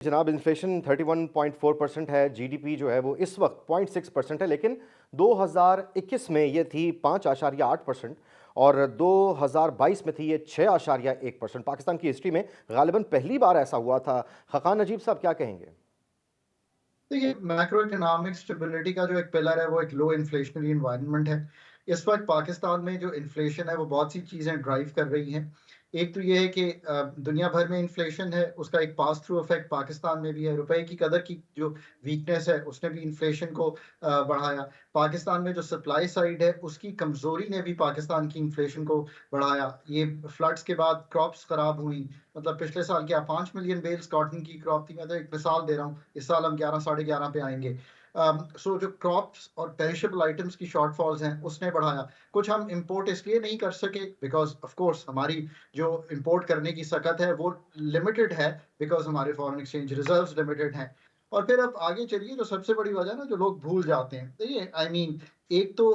जनाब इन्फ्लेशन 31.4% है। जीडीपी जो है वो इस वक्त 0.6% है, लेकिन 2021 में ये थी 5.8% और 2022 में थी ये 6.1%। पाकिस्तान की हिस्ट्री में गालिबन पहली बार ऐसा हुआ था। खकान नजीब साहब क्या कहेंगे? तो ये मैक्रो इकोनॉमिक स्टेबिलिटी का जो एक पिलर है वो एक लो इन्फ्लेशनरी एनवायरनमेंट है। इस वक्त पाकिस्तान में जो इन्फ्लेशन है वो बहुत सी चीज़ें ड्राइव कर रही हैं। एक तो ये है कि दुनिया भर में इन्फ्लेशन है, उसका एक पास थ्रू इफेक्ट पाकिस्तान में भी है। रुपए की कदर की जो वीकनेस है उसने भी इन्फ्लेशन को बढ़ाया। पाकिस्तान में जो सप्लाई साइड है उसकी कमज़ोरी ने भी पाकिस्तान की इन्फ्लेशन को बढ़ाया। ये फ्लड्स के बाद क्रॉप्स खराब हुई, मतलब पिछले साल क्या 5 मिलियन बेल्स कॉटन की क्रॉप थी। मैं तो एक मिसाल दे रहा हूँ, इस साल हम 11 साढ़े 11 पे आएंगे। सो जो क्रॉप्स और पेरिशेबल आइटम्स की शॉर्टफॉल्स हैं उसने बढ़ाया। कुछ हम इंपोर्ट इसलिए नहीं कर सके बिकॉज ऑफ कोर्स हमारी जो इंपोर्ट करने की सकत है वो लिमिटेड है, बिकॉज हमारे फॉरेन एक्सचेंज रिजर्व्स लिमिटेड हैं। और फिर अब आगे चलिए, जो सबसे बड़ी वजह ना जो लोग भूल जाते हैं, देखिए आई मीन एक तो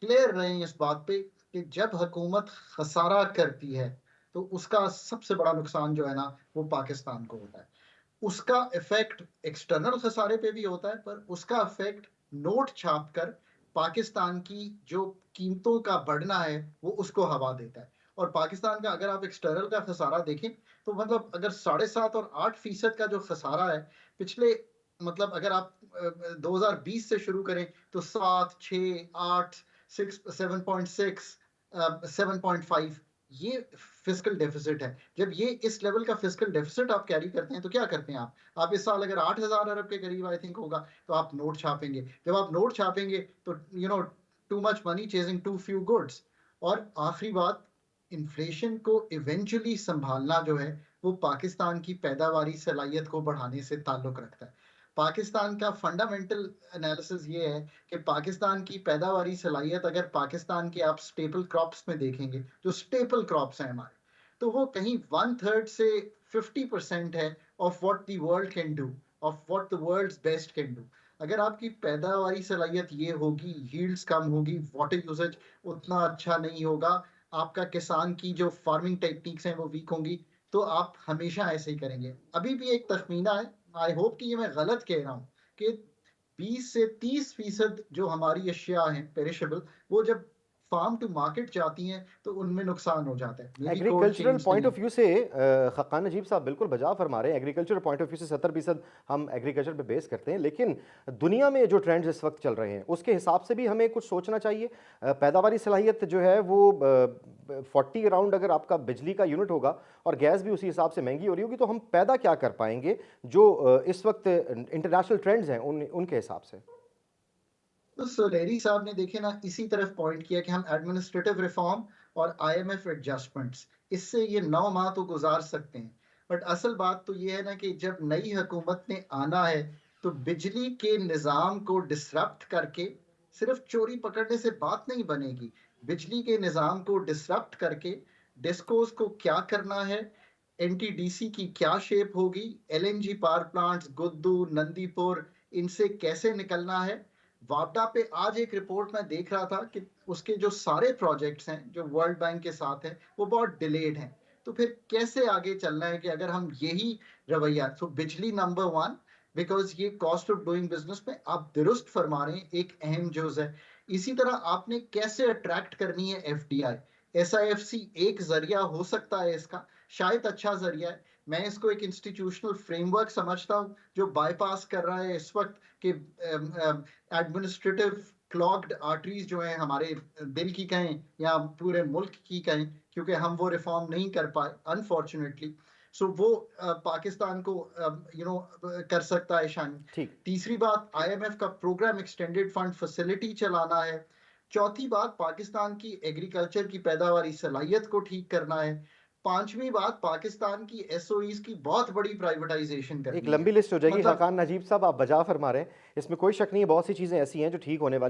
क्लियर रहे इस बात पे कि जब हुकूमत खसारा करती है तो उसका सबसे बड़ा नुकसान जो है ना वो पाकिस्तान को होता है। उसका इफेक्ट एक्सटर्नल खसारे पे भी होता है, पर उसका इफेक्ट नोट छाप कर पाकिस्तान की जो कीमतों का बढ़ना है वो उसको हवा देता है। और पाकिस्तान का अगर आप एक्सटर्नल का खसारा देखें तो मतलब अगर 7.5 और 8% का जो खसारा है पिछले, मतलब अगर आप 2020 से शुरू करें तो 7, 6, 8, 6, 7.6, 7.5, ये फिस्कल डेफिसिट है। जब ये इस लेवल का फिस्कल डेफिसिट आप कैरी करते हैं तो क्या करते हैं आप इस साल अगर 8,000 अरब के करीब आई थिंक होगा तो आप नोट छापेंगे। जब आप नोट छापेंगे तो too much money chasing too few goods. और आखिरी बात, इन्फ्लेशन को इवेंचुअली संभालना जो है वो पाकिस्तान की पैदावारी सलाहियत को बढ़ाने से ताल्लुक रखता है। पाकिस्तान का फंडामेंटल एनालिसिस ये है कि पाकिस्तान की पैदावारी सलाहियत, अगर पाकिस्तान के आप स्टेपल क्रॉप्स में देखेंगे, जो स्टेपल क्रॉप्स हैं हमारे, तो वो कहीं 1/3 से 50% है of what the world can do, of what the world's best can do. अगर आपकी पैदावारी सलाहियत ये होगी, यील्ड्स कम होगी, वाटर यूसेज उतना अच्छा नहीं होगा, आपका किसान की जो फार्मिंग टेक्निक्स हैं वो वीक होंगी, तो आप हमेशा ऐसे ही करेंगे। अभी भी एक तखमीना है, आई होप कि ये मैं गलत कह रहा हूँ, कि 20 से 30% जो हमारी अशिया हैं पेरिशेबल, वो जब फार्म टू मार्केट जाती हैं तो उनमें नुकसान हो जाता है। May be cold agricultural chains point नहीं ऑफ है। व्यू से खकान नजीब साहब बिल्कुल बजा फरमा रहे हैं। एग्रीकल्चर पॉइंट ऑफ व्यू से 70% हम एग्रीकल्चर पे बेस करते हैं, लेकिन दुनिया में जो ट्रेंड्स इस वक्त चल रहे हैं उसके हिसाब से भी हमें कुछ सोचना चाहिए। पैदावारी सलाहियत जो है वो 40 अराउंड अगर आपका बिजली का यूनिट होगा और गैस भी उसी हिसाब से महंगी हो रही होगी, तो हम पैदा क्या कर पाएंगे जो इस वक्त इंटरनेशनल ट्रेंड्स हैं उनके हिसाब से? तो सोलेरी साहब ने देखे ना इसी तरफ पॉइंट किया कि हम एडमिनिस्ट्रेटिव रिफॉर्म और आईएमएफ एडजस्टमेंट्स, इससे ये 9 माह तो गुजार सकते हैं। बट असल बात तो ये है ना कि जब नई हुकूमत ने आना है तो बिजली के निज़ाम को डिसरप्ट करके सिर्फ चोरी पकड़ने से बात नहीं बनेगी। बिजली के निज़ाम को डिसरप्ट करके डिस्कोस को क्या करना है, एनटीडीसी की क्या शेप होगी, एलएनजी पावर प्लांट्स गुद्दू, नंदीपुर, इनसे कैसे निकलना है। वापडा पे आज एक रिपोर्ट मैं देख रहा था कि उसके जो सारे प्रोजेक्ट्स हैं जो वर्ल्ड बैंक के साथ हैं वो बहुत डिलेड हैं। तो फिर कैसे आगे चलना है कि अगर हम यही रवैया, तो बिजली नंबर वन, बिकॉज ये कॉस्ट ऑफ डूइंग बिजनेस में आप दुरुस्त फरमा रहे हैं, एक अहम जुज है। इसी तरह आपने कैसे अट्रैक्ट करनी है एफडीआई, एसआईएफसी एक जरिया हो सकता है इसका, शायद अच्छा जरिया है। मैं इसको एक इंस्टीट्यूशनल फ्रेमवर्क समझता हूँ जो बाईपास कर रहा है इस वक्त कि एडमिनिस्ट्रेटिव क्लॉग्ड आर्टरीज जो हैं हमारे दिल की कहें या पूरे मुल्क की कहें, क्योंकि हम वो रिफॉर्म नहीं कर पाए अनफॉर्चुनेटली। सो वो पाकिस्तान को कर सकता है शान। ठीक। तीसरी बात, आईएमएफ का प्रोग्राम एक्सटेंडेड फंड फैसिलिटी चलाना है। चौथी बात, पाकिस्तान की एग्रीकल्चर की पैदावारी सलाहियत को ठीक करना है। पांचवी बात, पाकिस्तान की एसओईज की बहुत बड़ी प्राइवेटाइजेशन एक करनी लंबी है। लिस्ट हो जाएगी। मतलब खकान नजीब साहब आप बजा फरमा रहे हैं, इसमें कोई शक नहीं है, बहुत सी चीज़ें ऐसी हैं जो ठीक होने वाली